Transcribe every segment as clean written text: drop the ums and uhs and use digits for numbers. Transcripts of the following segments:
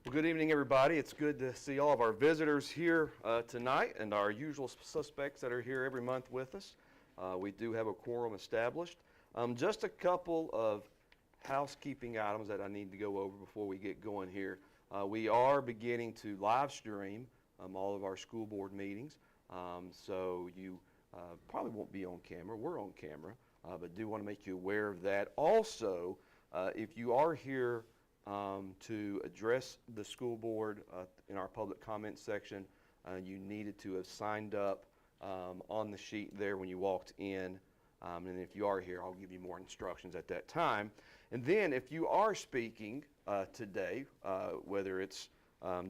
Well, good evening, everybody. It's good to see all of our visitors here tonight and our usual suspects that are here every month with us. We do have a quorum established. Just a couple of housekeeping items that I need to go over before we get going here. We are beginning to live stream all of our school board meetings, so you probably won't be on camera. We're on camera, but do want to make you aware of that. Also, if you are here to address the school board in our public comment section, you needed to have signed up on the sheet there when you walked in. And if you are here, I'll give you more instructions at that time. And then if you are speaking today, whether it's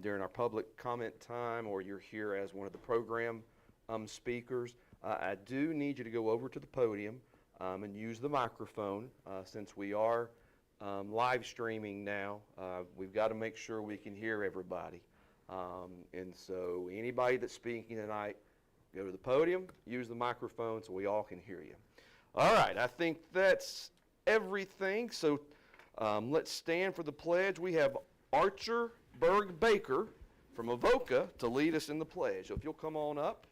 during our public comment time or you're here as one of the program speakers, I do need you to go over to the podium and use the microphone. Since we are live streaming now, we've got to make sure we can hear everybody. And so anybody that's speaking tonight, go to the podium, use the microphone so we all can hear you. All right, I think that's everything. So let's stand for the pledge. We have Archer Berg Baker from Avoca to lead us in the pledge. So if you'll come on up.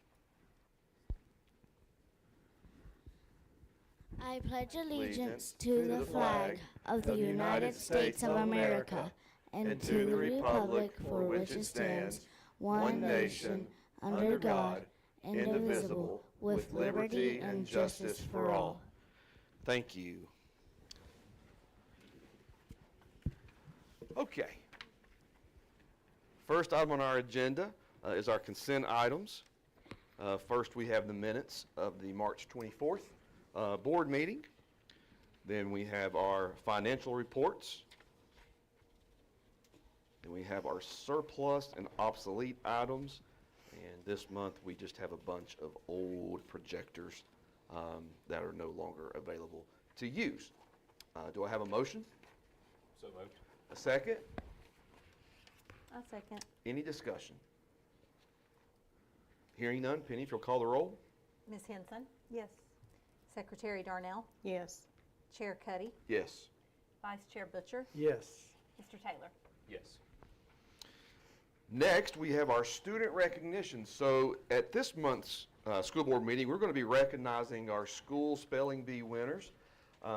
I pledge allegiance to the flag of the United States of America and to the republic for which it stands, one nation, under God, indivisible, with liberty and justice for all. Thank you. Okay. First item on our agenda is our consent items. First, we have the minutes of the March 24th board meeting. Then we have our financial reports. Then we have our surplus and obsolete items. And this month we just have a bunch of old projectors that are no longer available to use. Do I have a motion? So moved. A second? I'll second. Any discussion? Hearing none, Penny, if you'll call the roll. Ms. Henson? Yes. Secretary Darnell? Yes. Chair Cuddy? Yes. Vice Chair Butcher? Yes. Mr. Taylor? Yes. Next, we have our student recognition. So at this month's school board meeting, we're going to be recognizing our school spelling bee winners.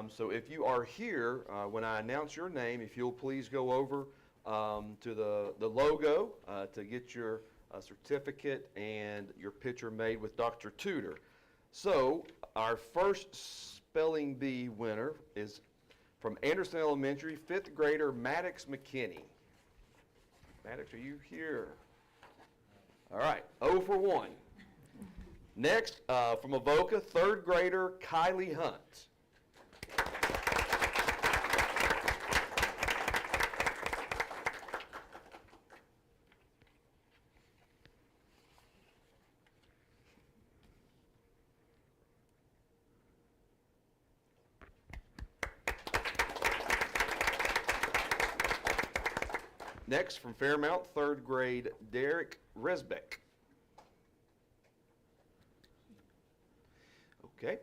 So if you are here, when I announce your name, if you'll please go over to the logo to get your certificate and your picture made with Dr. Tudor. So our first spelling bee winner is from Anderson Elementary, 5th grader Maddox McKinney. Maddox, are you here? All right, 0 for 1. Next, from Avoca, 3rd grader Kylie Hunt. Next, from Fairmount, 3rd grade, Derek Resbeck. Okay.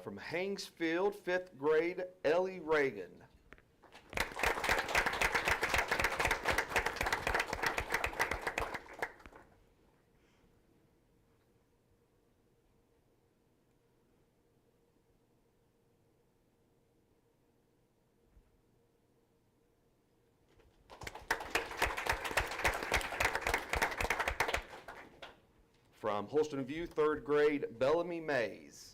From Hangsfield, 5th grade, Ellie Reagan. From Holston View, 3rd grade, Bellamy Mays.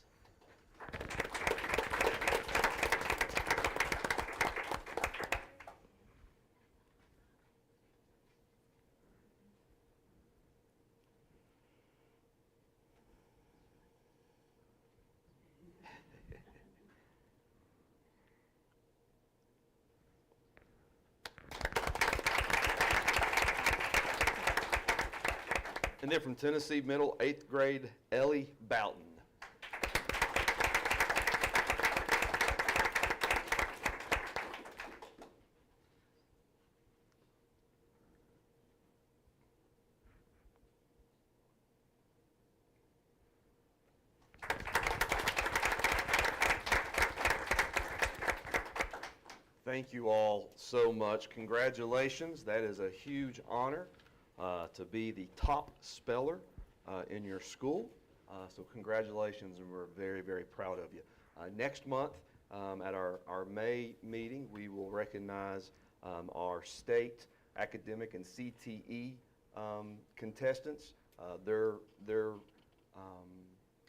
And then from Tennessee Middle, 8th grade, Ellie Boughton. thank you all so much. Congratulations. That is a huge honor to be the top speller in your school. So congratulations, and we're very, very proud of you. Next month, at our May meeting, we will recognize our state academic and CTE contestants. Their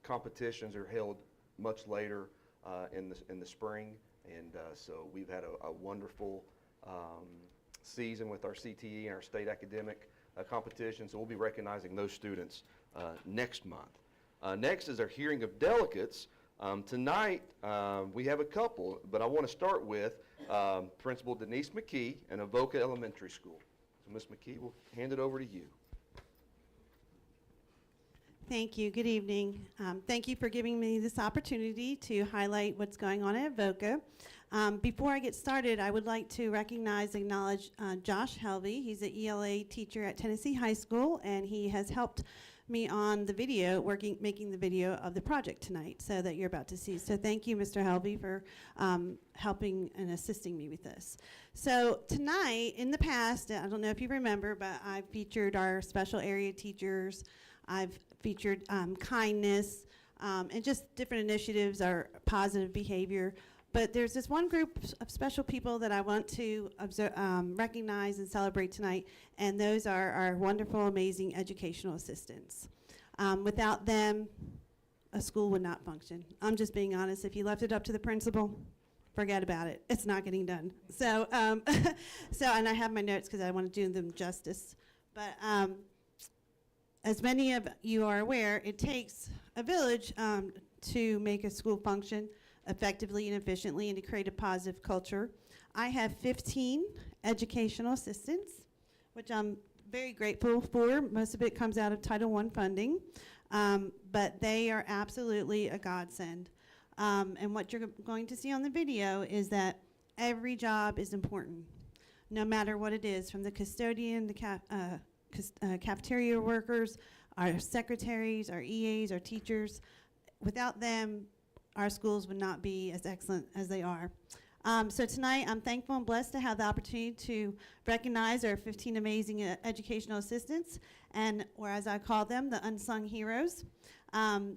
competitions are held much later in the spring, and so we've had a wonderful season with our CTE and our state academic competition. So we'll be recognizing those students next month. Next is our hearing of delegates. Tonight we have a couple, but I want to start with Principal Denise McKee in Avoca Elementary School. So Ms. McKee, we'll hand it over to you. Thank you. Good evening. Thank you for giving me this opportunity to highlight what's going on at Avoca. Before I get started, I would like to recognize and acknowledge Josh Helvey. He's an ELA teacher at Tennessee High School, and he has helped me on the video, making the video of the project tonight, so that you're about to see. So thank you, Mr. Helvey, for helping and assisting me with this. So tonight, in the past, I don't know if you remember, but I featured our special area teachers. I've featured kindness and just different initiatives, our positive behavior. But there's this one group of special people that I want to recognize and celebrate tonight, and those are our wonderful, amazing educational assistants. Without them, a school would not function. I'm just being honest. If you left it up to the principal, forget about it. It's not getting done. So, and I have my notes because I want to do them justice. But as many of you are aware, it takes a village to make a school function effectively and efficiently and to create a positive culture. I have 15 educational assistants, which I'm very grateful for. Most of it comes out of Title I funding, but they are absolutely a godsend. And what you're going to see on the video is that every job is important, no matter what it is, from the custodian, the cafeteria workers, our secretaries, our EAs, our teachers. Without them, our schools would not be as excellent as they are. So tonight, I'm thankful and blessed to have the opportunity to recognize our 15 amazing educational assistants, and, or as I call them, the unsung heroes.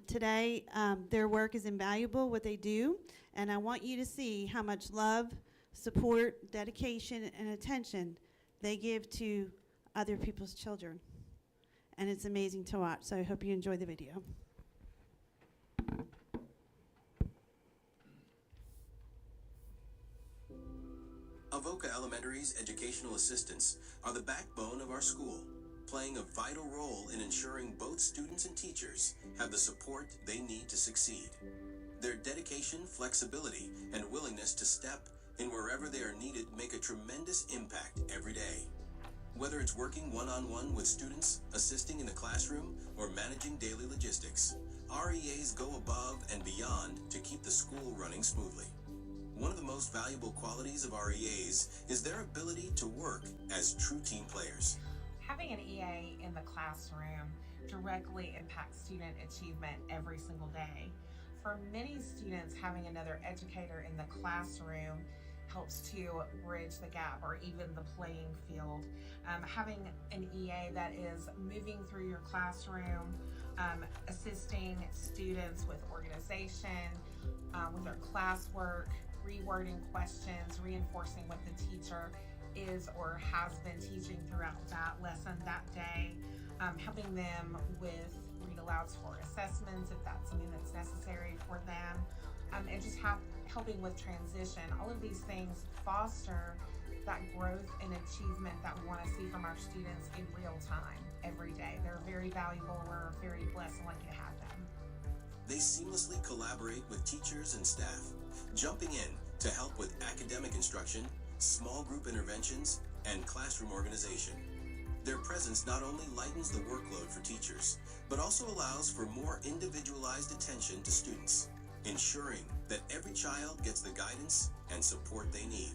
Today, their work is invaluable, what they do, and I want you to see how much love, support, dedication, and attention they give to other people's children. And it's amazing to watch, so I hope you enjoy the video. Avoca Elementary's educational assistants are the backbone of our school, playing a vital role in ensuring both students and teachers have the support they need to succeed. Their dedication, flexibility, and willingness to step in wherever they are needed make a tremendous impact every day. Whether it's working one-on-one with students, assisting in the classroom, or managing daily logistics, REAs go above and beyond to keep the school running smoothly. One of the most valuable qualities of REAs is their ability to work as true team players. Having an EA in the classroom directly impacts student achievement every single day. For many students, having another educator in the classroom helps to bridge the gap or even the playing field. Having an EA that is moving through your classroom, assisting students with organization, with their classwork, rewording questions, reinforcing what the teacher is or has been teaching throughout that lesson that day, helping them with read alouds for assessments if that's something that's necessary for them, and just helping with transition. All of these things foster that growth and achievement that we want to see from our students in real time every day. They're very valuable. We're very blessed and lucky to have them. They seamlessly collaborate with teachers and staff, jumping in to help with academic instruction, small group interventions, and classroom organization. Their presence not only lightens the workload for teachers, but also allows for more individualized attention to students, ensuring that every child gets the guidance and support they need.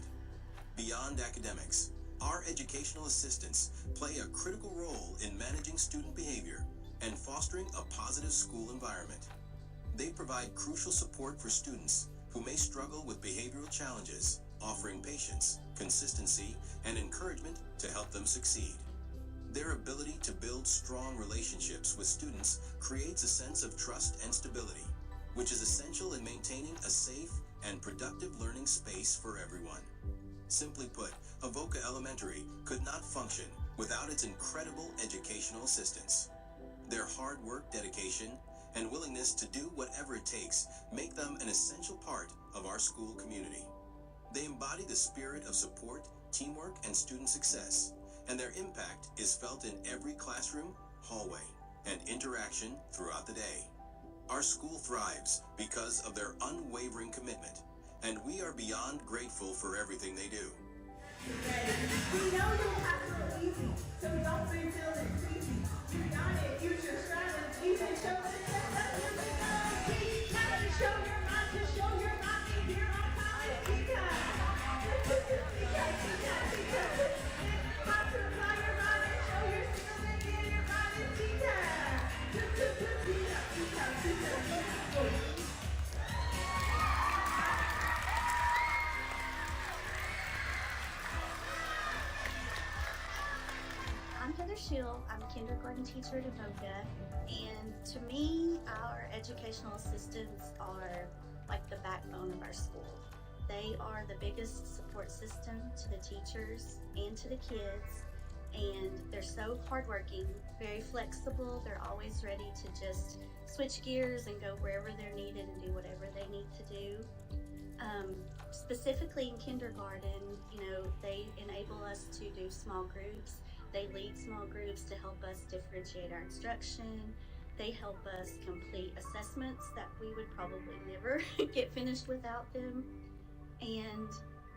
Beyond academics, our educational assistants play a critical role in managing student behavior and fostering a positive school environment. They provide crucial support for students who may struggle with behavioral challenges offering patience, consistency, and encouragement to help them succeed. Their ability to build strong relationships with students creates a sense of trust and stability, which is essential in maintaining a safe and productive learning space for everyone. Simply put, Avoca Elementary could not function without its incredible educational assistants. Their hard work, dedication, and willingness to do whatever it takes make them an essential part of our school community. They embody the spirit of support, teamwork, and student success, and their impact is felt in every classroom, hallway, and interaction throughout the day. Our school thrives because of their unwavering commitment, and we are beyond grateful for everything they do. We know you have it so easy, so don't be feeling easy. United, future strategies and show success. Show your mind, to show your mind, and here on time is multiply your mind and show your skills and get your mind is I'm Heather Schill. I'm a kindergarten teacher at Avoca, and to me, our educational assistants are like the backbone of our school. They are the biggest support system to the teachers and to the kids, and they're so hardworking, very flexible. They're always ready to just switch gears and go wherever they're needed and do whatever they need to do. Specifically in kindergarten, they enable us to do small groups. They lead small groups to help us differentiate our instruction. They help us complete assessments that we would probably never get finished without them. And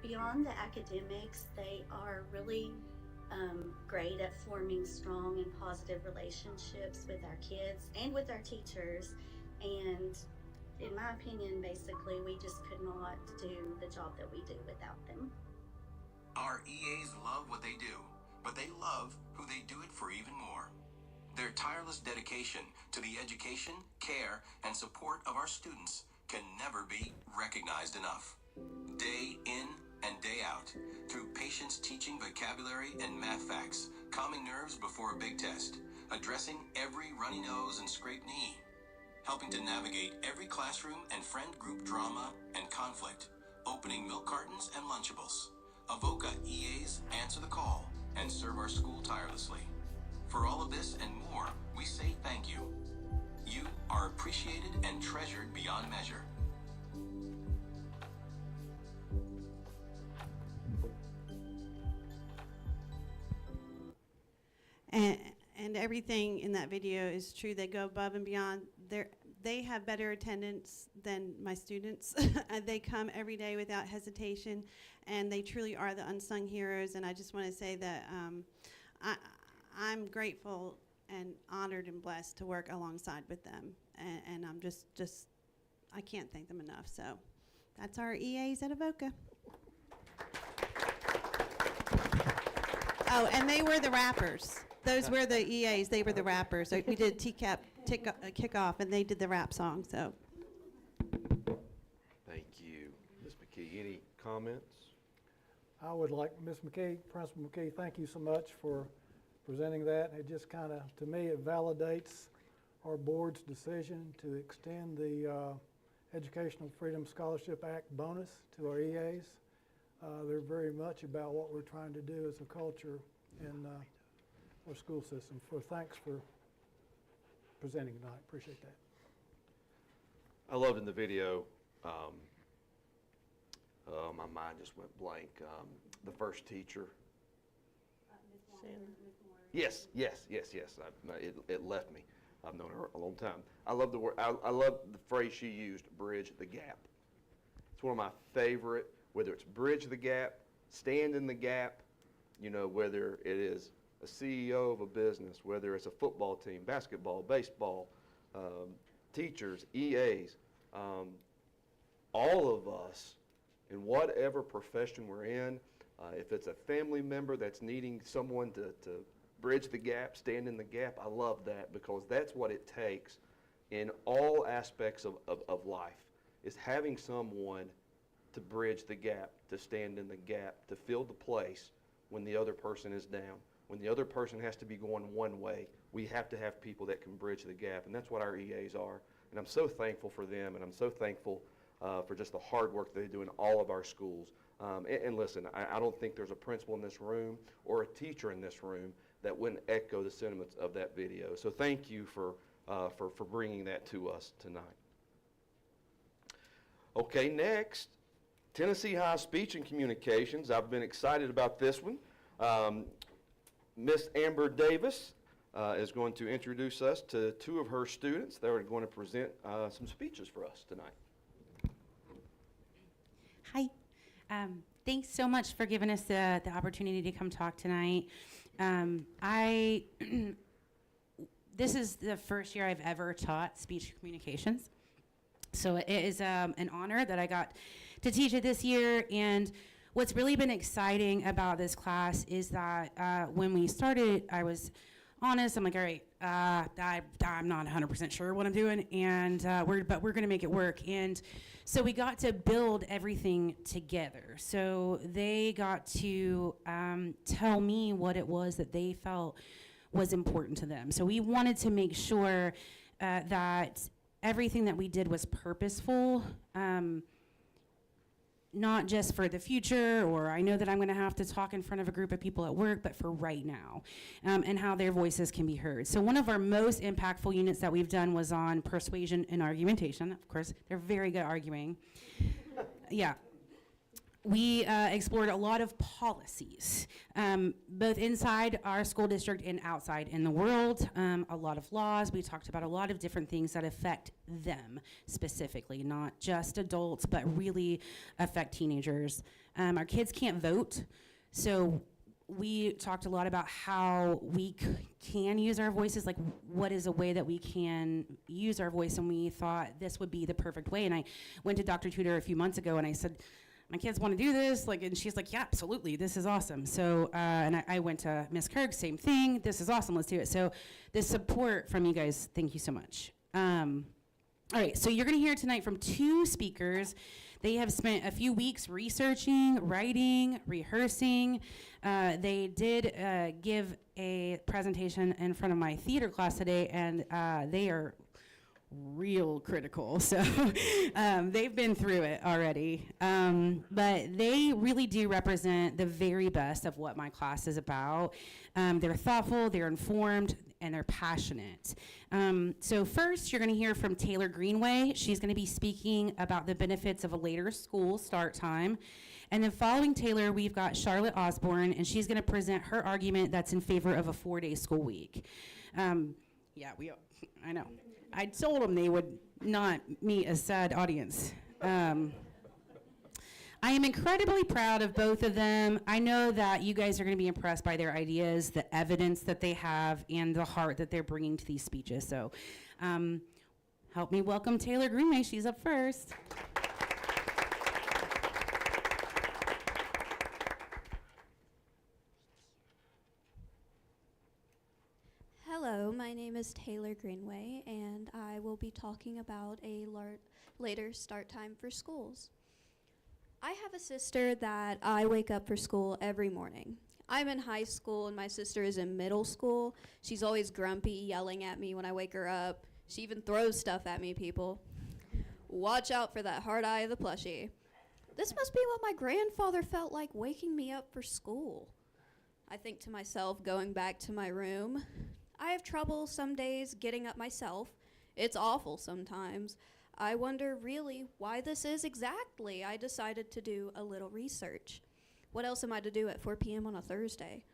beyond the academics, they are really great at forming strong and positive relationships with our kids and with our teachers. And in my opinion, basically, we just could not do the job that we do without them. Our EAs love what they do, but they love who they do it for even more. Their tireless dedication to the education, care, and support of our students can never be recognized enough. Day in and day out, through patience teaching vocabulary and math facts, calming nerves before a big test, addressing every runny nose and scraped knee, helping to navigate every classroom and friend group drama and conflict, opening milk cartons and Lunchables. Avoca EAs answer the call and serve our school tirelessly. For all of this and more, we say thank you. You are appreciated and treasured beyond measure. And everything in that video is true. They go above and beyond. They have better attendance than my students. They come every day without hesitation, and they truly are the unsung heroes. And I just want to say that I'm grateful and honored and blessed to work alongside with them. And I'm just I can't thank them enough. So that's our EAs at Avoca. Oh, and they were the rappers. Those were the EAs. They were the rappers. So we did TCAP kickoff, and they did the rap song. So. Thank you. Ms. McKee, any comments? I would like, Ms. McKee, Principal McKee, thank you so much for presenting that. It just kind of, to me, it validates our board's decision to extend the Educational Freedom Scholarship Act bonus to our EAs. They're very much about what we're trying to do as a culture in our school system. So thanks for presenting tonight. Appreciate that. I loved in the video, my mind just went blank. The first teacher. Yes. It left me. I've known her a long time. I love the word. I love the phrase she used, bridge the gap. It's one of my favorite, whether it's bridge the gap, stand in the gap, whether it is a CEO of a business, whether it's a football team, basketball, baseball, teachers, EAs, all of us, in whatever profession we're in, if it's a family member that's needing someone to bridge the gap, stand in the gap, I love that, because that's what it takes in all aspects of life, is having someone to bridge the gap, to stand in the gap, to fill the place when the other person is down. When the other person has to be going one way, we have to have people that can bridge the gap, and that's what our EAs are. And I'm so thankful for them, and I'm so thankful for just the hard work they do in all of our schools. And listen, I don't think there's a principal in this room or a teacher in this room that wouldn't echo the sentiments of that video. So thank you for bringing that to us tonight. Okay, next, Tennessee High Speech and Communications. I've been excited about this one. Miss Amber Davis is going to introduce us to two of her students that are going to present some speeches for us tonight. Hi. Thanks so much for giving us the opportunity to come talk tonight. This is the first year I've ever taught speech communications. So it is an honor that I got to teach it this year. And what's really been exciting about this class is that when we started, I was honest. I'm like, all right, I'm not 100% sure what I'm doing, and but we're going to make it work. And so we got to build everything together. So they got to tell me what it was that they felt was important to them. So we wanted to make sure that everything that we did was purposeful, not just for the future, or I know that I'm going to have to talk in front of a group of people at work, but for right now, and how their voices can be heard. So one of our most impactful units that we've done was on persuasion and argumentation. Of course, they're very good at arguing. Yeah. We explored a lot of policies, both inside our school district and outside in the world, a lot of laws. We talked about a lot of different things that affect them specifically, not just adults, but really affect teenagers. Our kids can't vote, so we talked a lot about how we can use our voices, like what is a way that we can use our voice, and we thought this would be the perfect way. And I went to Dr. Tudor a few months ago and I said, my kids want to do this, and she's like, yeah, absolutely, this is awesome. So, and I went to Miss Kirk, same thing, this is awesome, let's do it. So the support from you guys, thank you so much. All right, so you're gonna hear tonight from two speakers. They have spent a few weeks researching, writing, rehearsing. They did give a presentation in front of my theater class today, and they are real critical, so they've been through it already, but they really do represent the very best of what my class is about. They're thoughtful, they're informed, and they're passionate. So first, you're going to hear from Taylor Greenway. She's going to be speaking about the benefits of a later school start time. And then following Taylor, we've got Charlotte Osborne, and she's going to present her argument that's in favor of a 4-day school week. Yeah, I know. I told them they would not meet a sad audience. I am incredibly proud of both of them. I know that you guys are going to be impressed by their ideas, the evidence that they have, and the heart that they're bringing to these speeches. So help me welcome Taylor Greenway. She's up first. Hello, my name is Taylor Greenway, and I will be talking about a later start time for schools. I have a sister that I wake up for school every morning. I'm in high school, and my sister is in middle school. She's always grumpy, yelling at me when I wake her up. She even throws stuff at me, people. Watch out for that hard eye of the plushie. This must be what my grandfather felt like waking me up for school. I think to myself, going back to my room, I have trouble some days getting up myself. It's awful sometimes. I wonder really why this is exactly. I decided to do a little research. What else am I to do at 4 p.m. on a Thursday?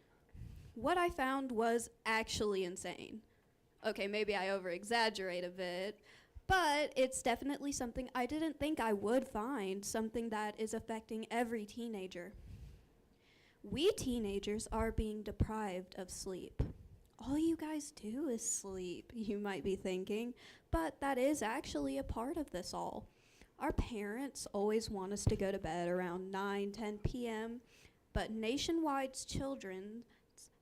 What I found was actually insane. Okay, maybe I over-exaggerate a bit, but it's definitely something I didn't think I would find, something that is affecting every teenager. We teenagers are being deprived of sleep. All you guys do is sleep, you might be thinking, but that is actually a part of this all. Our parents always want us to go to bed around 9, 10 p.m., but nationwide's children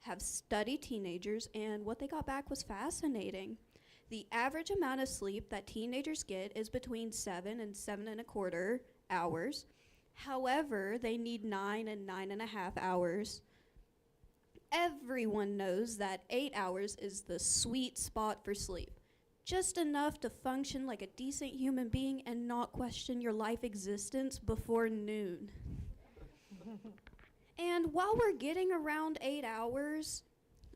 have studied teenagers, and what they got back was fascinating. The average amount of sleep that teenagers get is between 7 and 7.25 hours. However, they need 9 and 9.5 hours. Everyone knows that 8 hours is the sweet spot for sleep. Just enough to function like a decent human being and not question your life existence before noon. And while we're getting around 8 hours,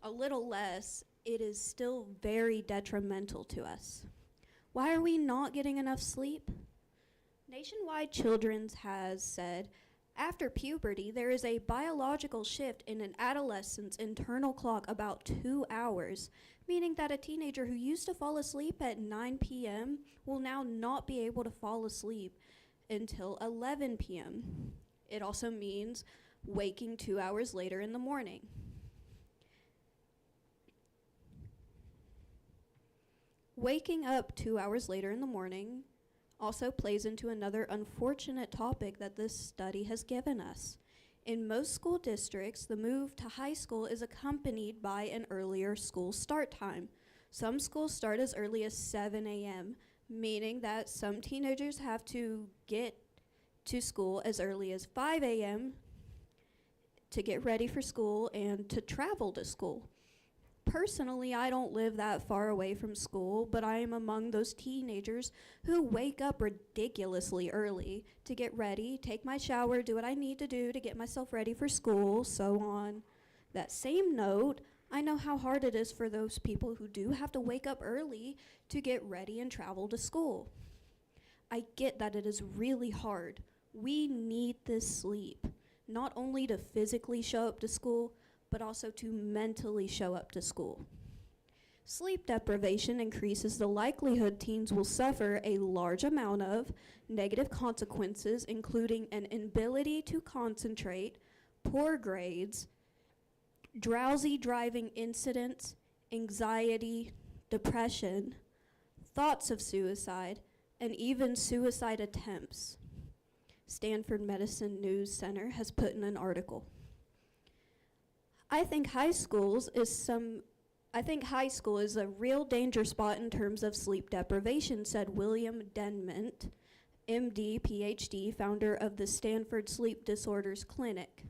a little less, it is still very detrimental to us. Why are we not getting enough sleep? Nationwide Children's has said, after puberty, there is a biological shift in an adolescent's internal clock about 2 hours, meaning that a teenager who used to fall asleep at 9 p.m. will now not be able to fall asleep until 11 p.m. It also means waking 2 hours later in the morning. Waking up 2 hours later in the morning also plays into another unfortunate topic that this study has given us. In most school districts, the move to high school is accompanied by an earlier school start time. Some schools start as early as 7 a.m., meaning that some teenagers have to get to school as early as 5 a.m. to get ready for school and to travel to school. Personally, I don't live that far away from school, but I am among those teenagers who wake up ridiculously early to get ready, take my shower, do what I need to do to get myself ready for school, so on. That same note, I know how hard it is for those people who do have to wake up early to get ready and travel to school. I get that it is really hard. We need this sleep, not only to physically show up to school, but also to mentally show up to school. Sleep deprivation increases the likelihood teens will suffer a large amount of negative consequences, including an inability to concentrate, poor grades, drowsy driving incidents, anxiety, depression, thoughts of suicide, and even suicide attempts. Stanford Medicine News Center has put in an article. I think high school is a real danger spot in terms of sleep deprivation, said William Denment, MD, PhD, founder of the Stanford Sleep Disorders Clinic.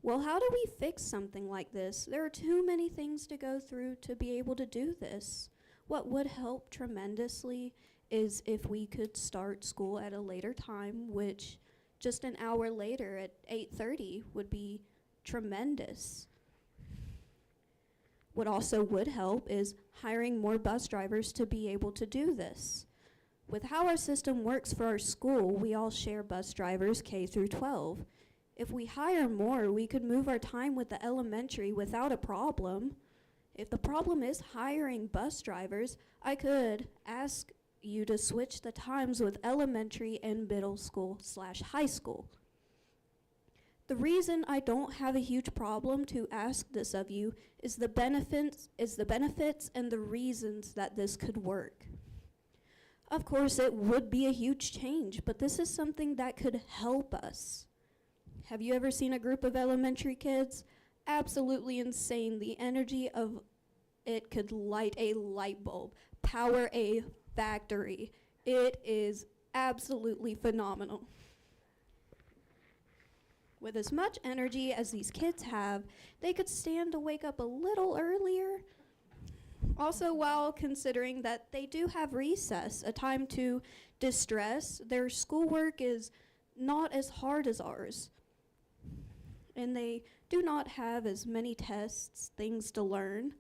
Well, how do we fix something like this? There are too many things to go through to be able to do this. What would help tremendously is if we could start school at a later time, which just an hour later at 8:30 would be tremendous. What also would help is hiring more bus drivers to be able to do this. With how our system works for our school, we all share bus drivers K through 12. If we hire more, we could move our time with the elementary without a problem. If the problem is hiring bus drivers, I could ask you to switch the times with elementary and middle school / high school. The reason I don't have a huge problem to ask this of you is the benefits and the reasons that this could work. Of course, it would be a huge change, but this is something that could help us. Have you ever seen a group of elementary kids? Absolutely insane. The energy of it could light a light bulb, power a factory. It is absolutely phenomenal. With as much energy as these kids have, they could stand to wake up a little earlier. Also, while considering that they do have recess, a time to distress, their schoolwork is not as hard as ours. And they do not have as many tests, things to learn.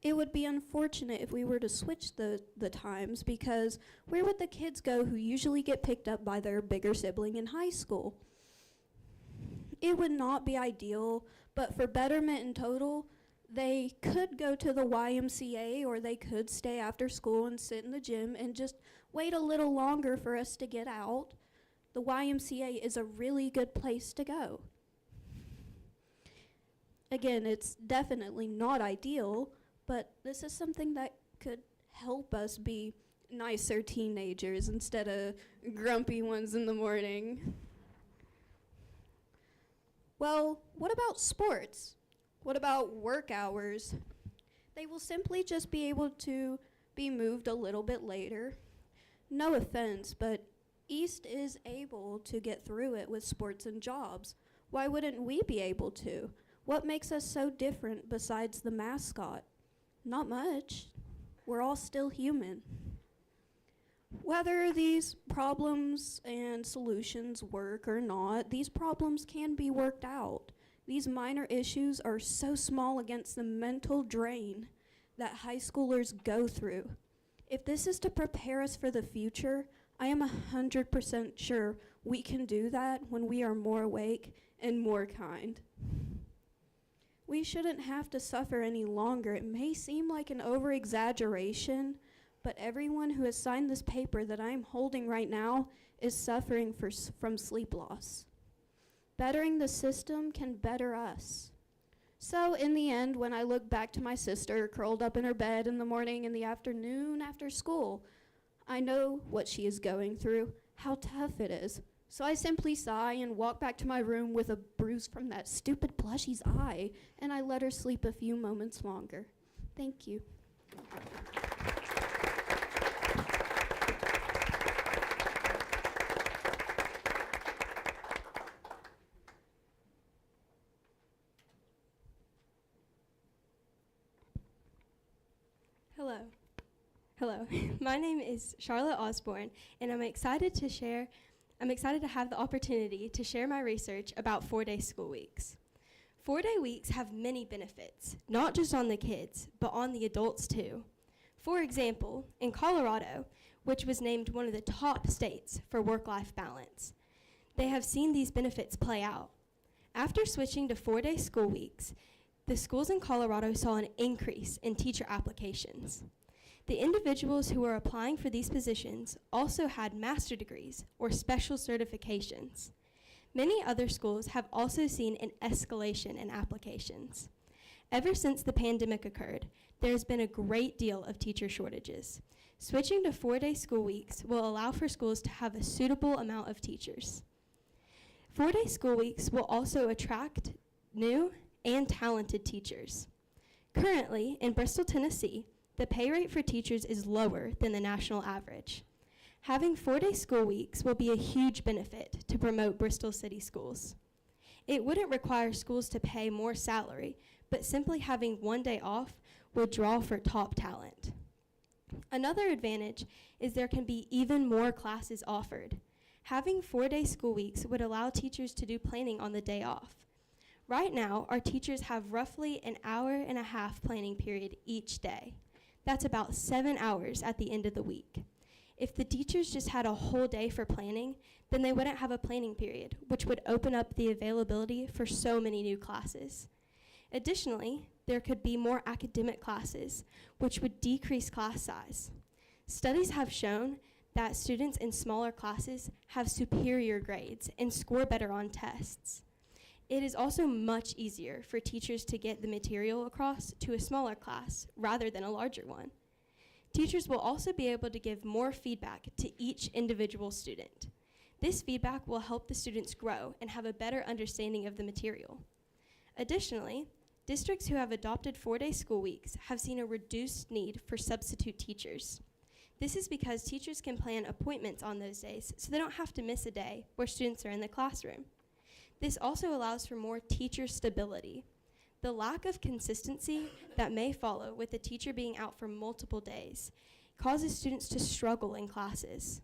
It would be unfortunate if we were to switch the times, because where would the kids go who usually get picked up by their bigger sibling in high school? It would not be ideal, but for betterment in total, they could go to the YMCA, or they could stay after school and sit in the gym and just wait a little longer for us to get out. The YMCA is a really good place to go. Again, it's definitely not ideal, but this is something that could help us be nicer teenagers instead of grumpy ones in the morning. Well, what about sports? What about work hours? They will simply just be able to be moved a little bit later. No offense, but East is able to get through it with sports and jobs. Why wouldn't we be able to? What makes us so different besides the mascot? Not much. We're all still human. Whether these problems and solutions work or not, these problems can be worked out. These minor issues are so small against the mental drain that high schoolers go through. If this is to prepare us for the future, I am 100% sure we can do that when we are more awake and more kind. We shouldn't have to suffer any longer. It may seem like an over-exaggeration, but everyone who has signed this paper that I'm holding right now is suffering from sleep loss. Bettering the system can better us. So in the end, when I look back to my sister curled up in her bed in the morning and the afternoon after school, I know what she is going through, how tough it is. So I simply sigh and walk back to my room with a bruise from that stupid plushie's eye, and I let her sleep a few moments longer. Thank you. Hello. My name is Charlotte Osborne, and I'm excited to have the opportunity to share my research about 4-day school weeks. 4-day weeks have many benefits, not just on the kids, but on the adults too. For example, in Colorado, which was named one of the top states for work-life balance, they have seen these benefits play out. After switching to 4-day school weeks, the schools in Colorado saw an increase in teacher applications. The individuals who were applying for these positions also had master's degrees or special certifications. Many other schools have also seen an escalation in applications. Ever since the pandemic occurred, there has been a great deal of teacher shortages. Switching to 4-day school weeks will allow for schools to have a suitable amount of teachers. 4-day school weeks will also attract new and talented teachers. Currently, in Bristol, Tennessee, the pay rate for teachers is lower than the national average. Having 4-day school weeks will be a huge benefit to promote Bristol City Schools. It wouldn't require schools to pay more salary, but simply having 1 day off would draw for top talent. Another advantage is there can be even more classes offered. Having 4-day school weeks would allow teachers to do planning on the day off. Right now, our teachers have roughly an hour and a half planning period each day. That's about 7 hours at the end of the week. If the teachers just had a whole day for planning, then they wouldn't have a planning period, which would open up the availability for so many new classes. Additionally, there could be more academic classes, which would decrease class size. Studies have shown that students in smaller classes have superior grades and score better on tests. It is also much easier for teachers to get the material across to a smaller class rather than a larger one. Teachers will also be able to give more feedback to each individual student. This feedback will help the students grow and have a better understanding of the material. Additionally, districts who have adopted 4-day school weeks have seen a reduced need for substitute teachers. This is because teachers can plan appointments on those days so they don't have to miss a day where students are in the classroom. This also allows for more teacher stability. The lack of consistency that may follow with the teacher being out for multiple days causes students to struggle in classes.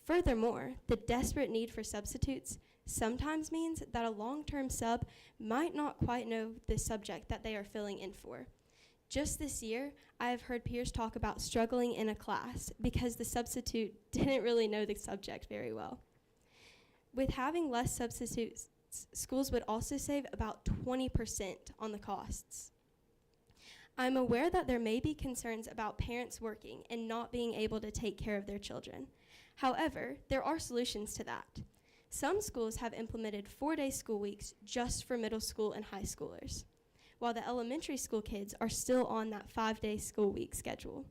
Furthermore, the desperate need for substitutes sometimes means that a long-term sub might not quite know the subject that they are filling in for. Just this year, I have heard peers talk about struggling in a class because the substitute didn't really know the subject very well. With having less substitutes, schools would also save about 20% on the costs. I'm aware that there may be concerns about parents working and not being able to take care of their children. However, there are solutions to that. Some schools have implemented 4-day school weeks just for middle school and high schoolers, while the elementary school kids are still on that 5-day school week schedule.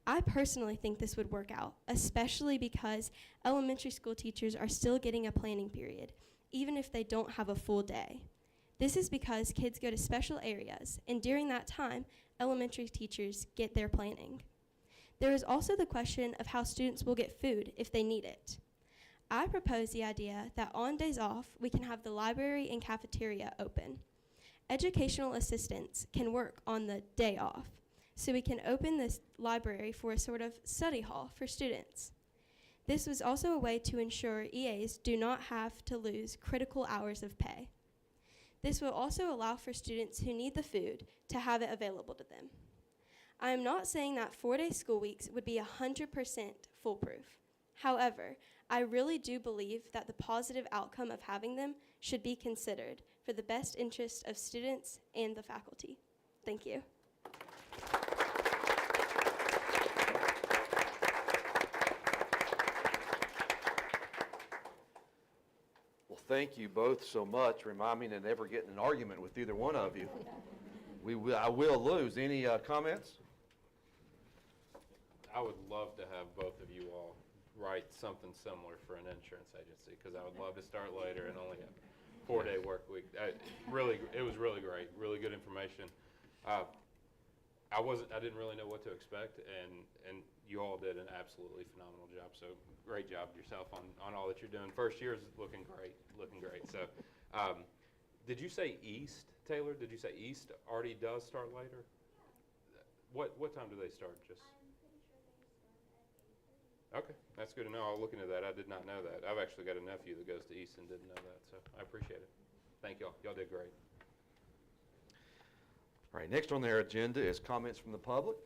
I personally think this would work out, especially because elementary school teachers are still getting a planning period, even if they don't have a full day. This is because kids go to special areas, and during that time, elementary teachers get their planning. There is also the question of how students will get food if they need it. I propose the idea that on days off, we can have the library and cafeteria open. Educational assistants can work on the day off, so we can open this library for a sort of study hall for students. This was also a way to ensure EAs do not have to lose critical hours of pay. This will also allow for students who need the food to have it available to them. I am not saying that 4-day school weeks would be 100% foolproof. However, I really do believe that the positive outcome of having them should be considered for the best interest of students and the faculty. Thank you. Well, thank you both so much. Remind me to never get in an argument with either one of you. I will lose. Any comments? I would love to have both of you all write something similar for an insurance agency, because I would love to start later and only have 4-day work week. It was really great, really good information. I didn't really know what to expect, and you all did an absolutely phenomenal job. So great job yourself on all that you're doing. First year is looking great. So, did you say East, Taylor? Did you say East already does start later? What time do they start? Just. Okay, that's good to know. I'll look into that. I did not know that. I've actually got a nephew that goes to East and didn't know that, so I appreciate it. Thank y'all. Y'all did great. All right, next on their agenda is comments from the public.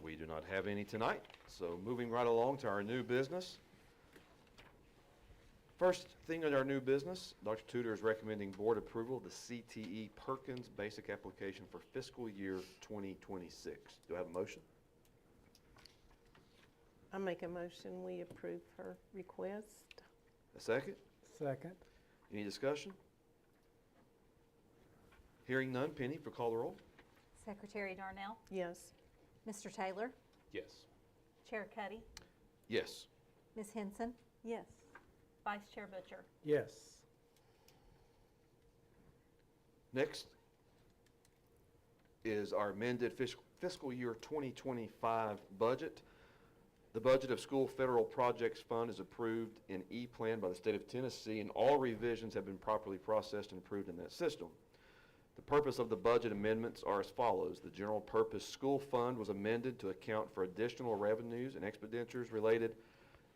We do not have any tonight, so moving right along to our new business. First thing on our new business, Dr. Tudor is recommending board approval of the CTE Perkins Basic Application for fiscal year 2026. Do I have a motion? I make a motion we approve her request. A second? Second. Any discussion? Hearing none. Penny, for call the roll. Secretary Darnell, Yes. Mr. Taylor, Yes. Chair Cuddy, Yes. Ms. Henson, Yes. Vice Chair Butcher. Yes. Next is our amended fiscal year 2025 budget. The budget of School Federal Projects Fund is approved in E-Plan by the state of Tennessee, and all revisions have been properly processed and approved in that system. The purpose of the budget amendments are as follows. The General Purpose School Fund was amended to account for additional revenues and expenditures related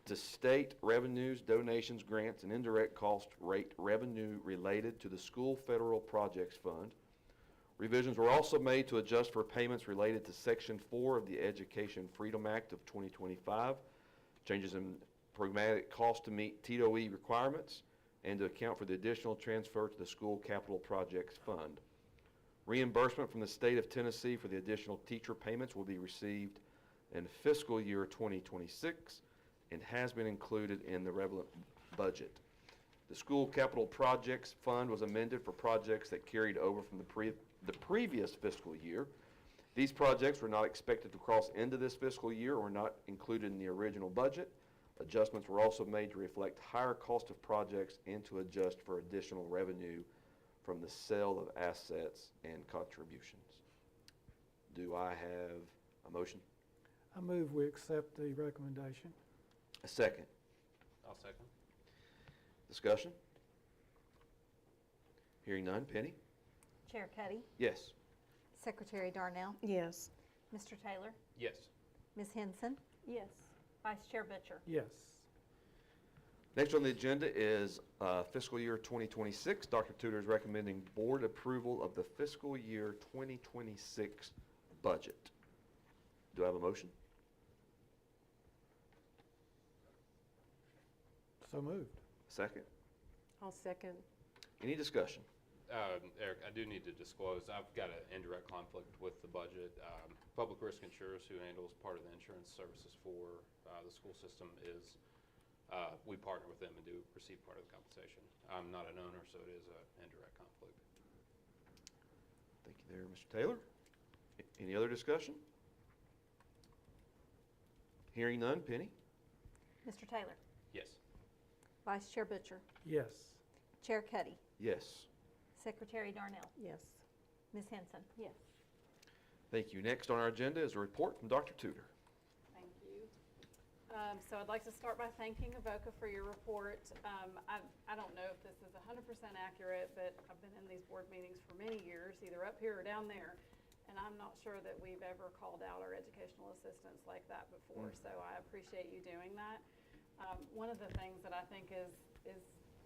to state revenues, donations, grants, and indirect cost rate revenue related to the School Federal Projects Fund. Revisions were also made to adjust for payments related to Section 4 of the Education Freedom Act of 2025, changes in programmatic cost to meet TOE requirements, and to account for the additional transfer to the School Capital Projects Fund. Reimbursement from the state of Tennessee for the additional teacher payments will be received in fiscal year 2026 and has been included in the relevant budget. The School Capital Projects Fund was amended for projects that carried over from the previous fiscal year. These projects were not expected to cross into this fiscal year or were not included in the original budget. Adjustments were also made to reflect higher cost of projects and to adjust for additional revenue from the sale of assets and contributions. Do I have a motion? I move we accept the recommendation. A second. I'll second. Discussion? Hearing none. Penny? Chair Cuddy, Yes. Secretary Darnell, Yes. Mr. Taylor, Yes. Ms. Henson, Yes. Vice Chair Butcher. Yes. Next on the agenda is fiscal year 2026. Dr. Tudor is recommending board approval of the fiscal year 2026 budget. Do I have a motion? So moved. Second. I'll second. Any discussion? Eric, I do need to disclose, I've got an indirect conflict with the budget. Public Risk Insurers, who handles part of the insurance services for the school system, is we partner with them and do receive part of the compensation. I'm not an owner, so it is an indirect conflict. Thank you there, Mr. Taylor. Any other discussion? Hearing none. Penny? Mr. Taylor, Yes. Vice Chair Butcher, Yes. Chair Cuddy, Yes. Secretary Darnell, Yes. Ms. Henson. Yes. Thank you. Next on our agenda is a report from Dr. Tudor. Thank you. So I'd like to start by thanking Avoca for your report. I don't know if this is 100% accurate, but I've been in these board meetings for many years, either up here or down there, and I'm not sure that we've ever called out our educational assistants like that before, so I appreciate you doing that. One of the things that I think is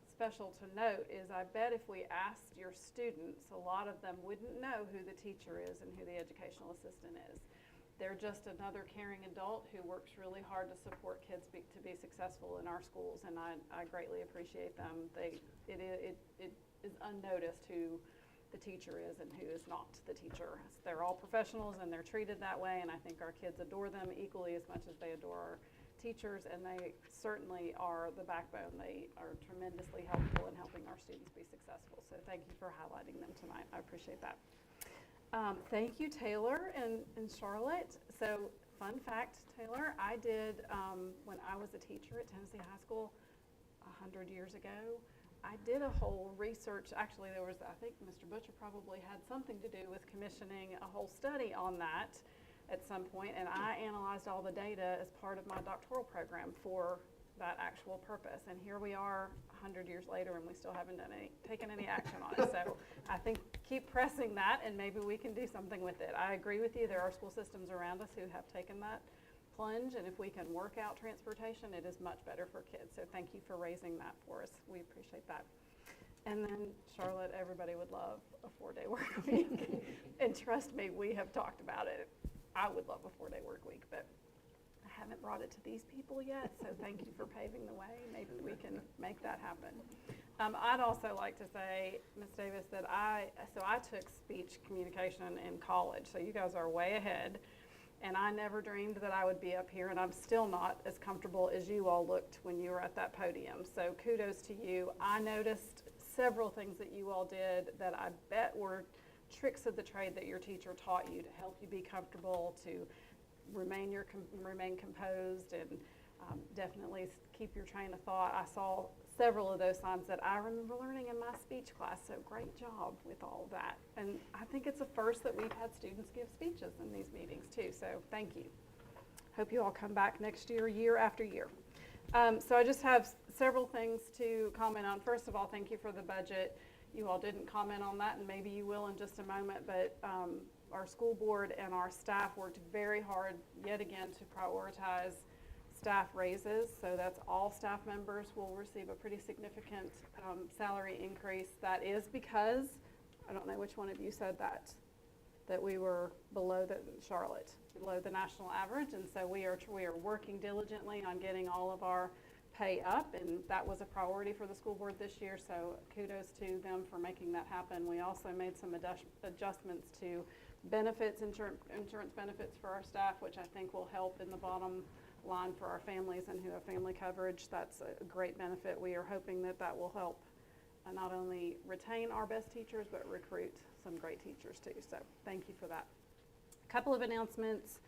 special to note is I bet if we asked your students, a lot of them wouldn't know who the teacher is and who the educational assistant is. They're just another caring adult who works really hard to support kids to be successful in our schools, and I greatly appreciate them. It is unnoticed who the teacher is and who is not the teacher. They're all professionals and they're treated that way, and I think our kids adore them equally as much as they adore our teachers, and they certainly are the backbone. They are tremendously helpful in helping our students be successful. So thank you for highlighting them tonight. I appreciate that. Thank you, Taylor and Charlotte. So fun fact, Taylor, I did, when I was a teacher at Tennessee High School 100 years ago, I did a whole research. Actually, there was, I think Mr. Butcher probably had something to do with commissioning a whole study on that at some point, and I analyzed all the data as part of my doctoral program for that actual purpose. And here we are 100 years later, and we still haven't taken any action on it. So I think keep pressing that, and maybe we can do something with it. I agree with you. There are school systems around us who have taken that plunge, and if we can work out transportation, it is much better for kids. So thank you for raising that for us. We appreciate that. And then, Charlotte, everybody would love a 4-day work week. And trust me, we have talked about it. I would love a 4-day work week, but I haven't brought it to these people yet, so thank you for paving the way. Maybe we can make that happen. I'd also like to say, Ms. Davis, that I took speech communication in college, so you guys are way ahead, and I never dreamed that I would be up here, and I'm still not as comfortable as you all looked when you were at that podium, so kudos to you. I noticed several things that you all did that I bet were tricks of the trade that your teacher taught you to help you be comfortable, to remain composed, and definitely keep your train of thought. I saw several of those signs that I remember learning in my speech class, so great job with all of that. And I think it's a first that we've had students give speeches in these meetings too, so thank you. Hope you all come back next year, year after year. So I just have several things to comment on. First of all, thank you for the budget. You all didn't comment on that, and maybe you will in just a moment, but our school board and our staff worked very hard yet again to prioritize staff raises. So that's all staff members will receive a pretty significant salary increase. That is because, I don't know which one of you said that we were below below the national average, and so we are working diligently on getting all of our pay up, and that was a priority for the school board this year, so kudos to them for making that happen. We also made some adjustments to benefits, insurance benefits for our staff, which I think will help in the bottom line for our families and who have family coverage. That's a great benefit. We are hoping that that will help not only retain our best teachers, but recruit some great teachers too, so thank you for that. A couple of announcements.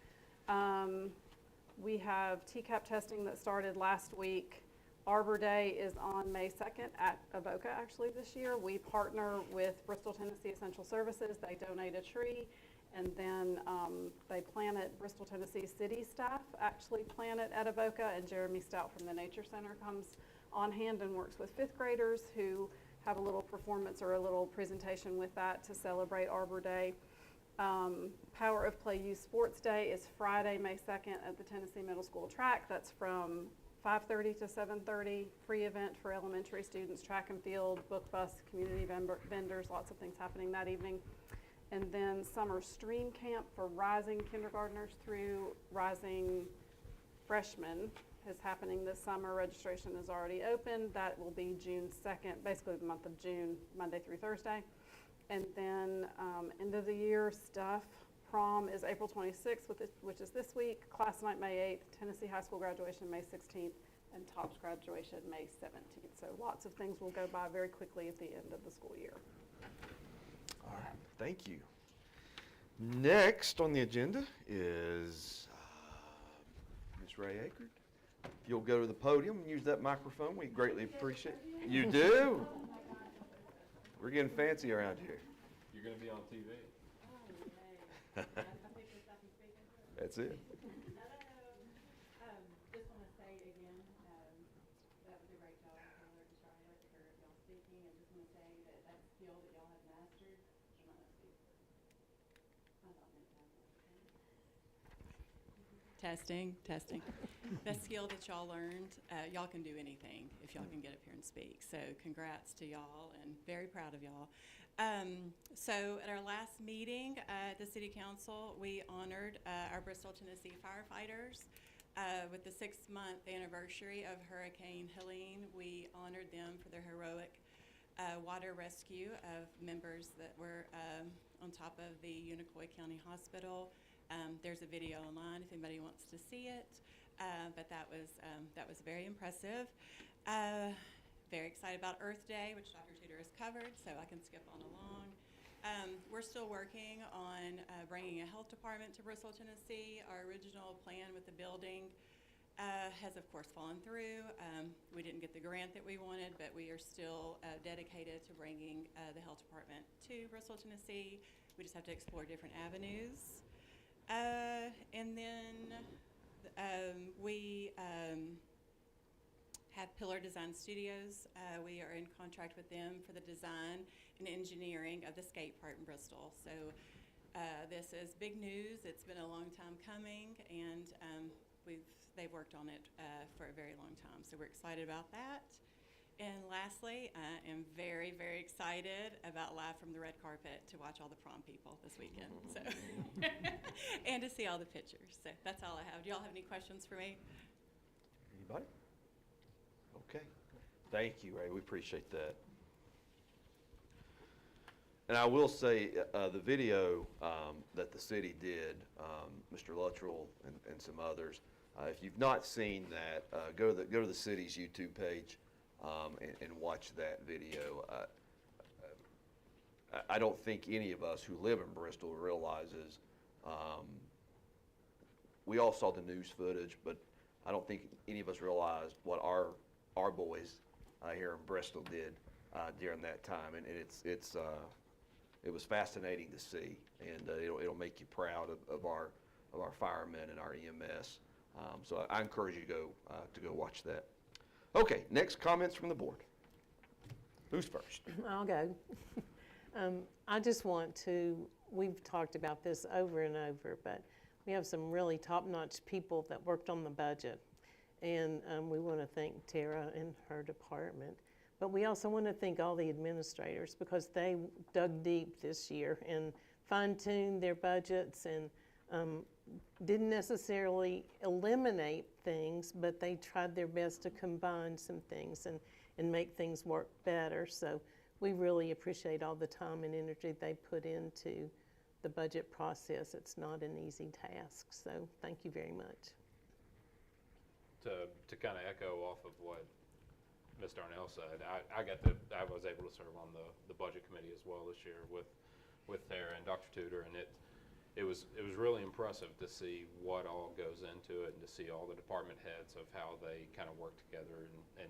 We have TCAP testing that started last week. Arbor Day is on May 2nd at Avoca actually this year. We partner with Bristol, Tennessee Essential Services. They donate a tree, and then they plant it. Bristol, Tennessee city staff actually plant it at Avoca, and Jeremy Stout from the Nature Center comes on hand and works with 5th graders who have a little performance or a little presentation with that to celebrate Arbor Day. Power of Play Youth Sports Day is Friday, May 2nd at the Tennessee Middle School track. That's from 5:30 to 7:30, free event for elementary students, track and field, book bus, community vendors, lots of things happening that evening. And then Summer Stream Camp for rising kindergartners through rising freshmen is happening this summer. Registration is already open. That will be June 2nd, basically the month of June, Monday through Thursday. And then end of the year stuff. Prom is April 26th, which is this week. Class night May 8th. Tennessee High School graduation May 16th. And TOPS graduation May 17th. So lots of things will go by very quickly at the end of the school year. All right, thank you. Next on the agenda is Ms. Ray Akert. If you'll go to the podium and use that microphone, we greatly appreciate it. You do? We're getting fancy around here. You're going to be on TV. That's it. Just want to say Testing. The skill that y'all learned, y'all can do anything if y'all can get up here and speak. So congrats to y'all and very proud of y'all. So at our last meeting at the City Council, we honored our Bristol, Tennessee firefighters. With the 6-month anniversary of Hurricane Helene, we honored them for their heroic water rescue of members that were on top of the Unicoi County Hospital. There's a video online if anybody wants to see it, but that was very impressive. Very excited about Earth Day, which Dr. Tudor has covered, so I can skip on along. We're still working on bringing a health department to Bristol, Tennessee. Our original plan with the building has, of course, fallen through. We didn't get the grant that we wanted, but we are still dedicated to bringing the health department to Bristol, Tennessee. We just have to explore different avenues. And then we have Pillar Design Studios. We are in contract with them for the design and engineering of the skate park in Bristol. So this is big news. It's been a long time coming, and they've worked on it for a very long time. So we're excited about that. And lastly, I am very, very excited about Live from the Red Carpet to watch all the prom people this weekend. So and to see all the pictures. So that's all I have. Do y'all have any questions for me? Anybody? Okay. Thank you, Ray. We appreciate that. And I will say, the video that the city did, Mr. Luttrell and some others, if you've not seen that, go to the city's YouTube page and watch that video. I don't think any of us who live in Bristol realizes, we all saw the news footage, but I don't think any of us realized what our boys here in Bristol did during that time, and it was fascinating to see, and it'll make you proud of our firemen and our EMS. So I encourage you to go watch that. Okay, next comments from the board. Who's first? I'll go. I just want to, we've talked about this over and over, but we have some really top-notch people that worked on the budget. And we want to thank Tara and her department. But we also want to thank all the administrators because they dug deep this year and fine-tuned their budgets and didn't necessarily eliminate things, but they tried their best to combine some things and make things work better. So we really appreciate all the time and energy they put into the budget process. It's not an easy task, so thank you very much. To kind of echo off of what Ms. Darnell said, I was able to serve on the budget committee as well this year with Tara and Dr. Tudor, and it was really impressive to see what all goes into it and to see all the department heads of how they kind of work together and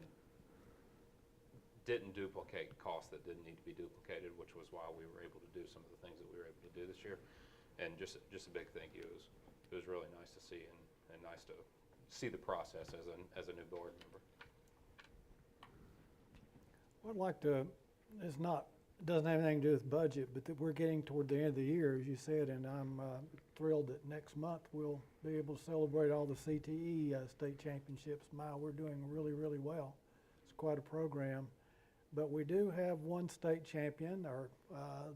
didn't duplicate costs that didn't need to be duplicated, which was why we were able to do some of the things that we were able to do this year. And just a big thank you. It was really nice to see and nice to see the process as a new board member. I'd like to, it doesn't have anything to do with budget, but that we're getting toward the end of the year, as you said, and I'm thrilled that next month we'll be able to celebrate all the CTE state championships. We're doing really, really well. It's quite a program. But we do have one state champion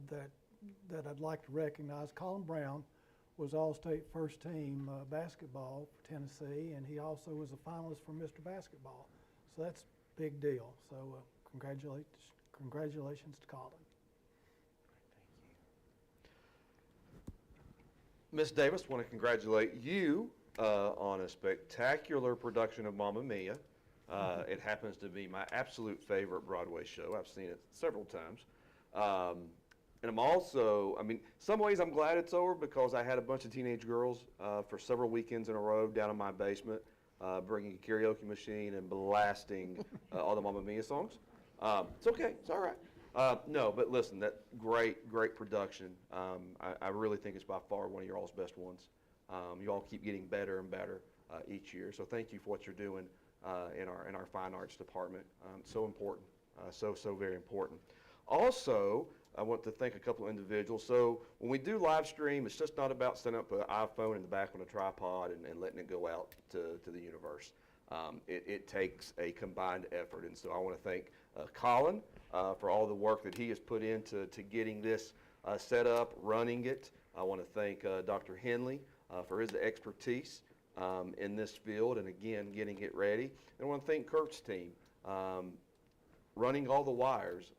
that I'd like to recognize. Colin Brown was All-State First Team basketball for Tennessee, and he also was a finalist for Mr. Basketball. So that's a big deal. So congratulations to Colin. Ms. Davis, want to congratulate you on a spectacular production of Mamma Mia. It happens to be my absolute favorite Broadway show. I've seen it several times. And I'm also, some ways I'm glad it's over because I had a bunch of teenage girls for several weekends in a row down in my basement, bringing a karaoke machine and blasting all the Mamma Mia songs. It's okay, it's all right. No, but listen, that great production. I really think it's by far one of your all's best ones. You all keep getting better and better each year. So thank you for what you're doing in our fine arts department. So important, so very important. Also, I want to thank a couple of individuals. So when we do live stream, it's just not about setting up an iPhone in the back on a tripod and letting it go out to the universe. It takes a combined effort, and so I want to thank Colin for all the work that he has put into getting this set up, running it. I want to thank Dr. Henley for his expertise in this field, and again, getting it ready. And I want to thank Kurt's team, running all the wires.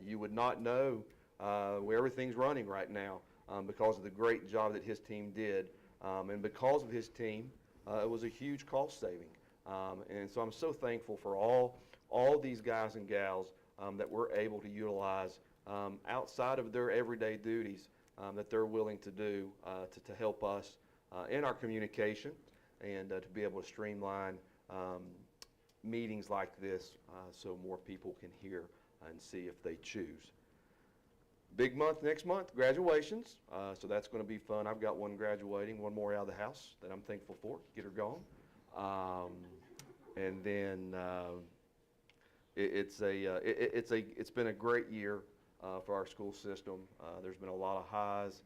You would not know where everything's running right now because of the great job that his team did. And because of his team, it was a huge cost saving. And so I'm so thankful for all these guys and gals that we're able to utilize outside of their everyday duties that they're willing to do to help us in our communication and to be able to streamline meetings like this so more people can hear and see if they choose. Big month next month, graduations, so that's going to be fun. I've got one graduating, one more out of the house that I'm thankful for, get her gone. And then it's been a great year for our school system. There's been a lot of highs,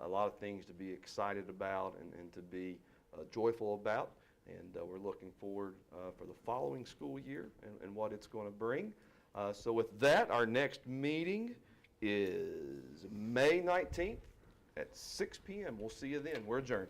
a lot of things to be excited about and to be joyful about. And we're looking forward for the following school year and what it's going to bring. So with that, our next meeting is May 19th at 6 p.m. We'll see you then. We're adjourned.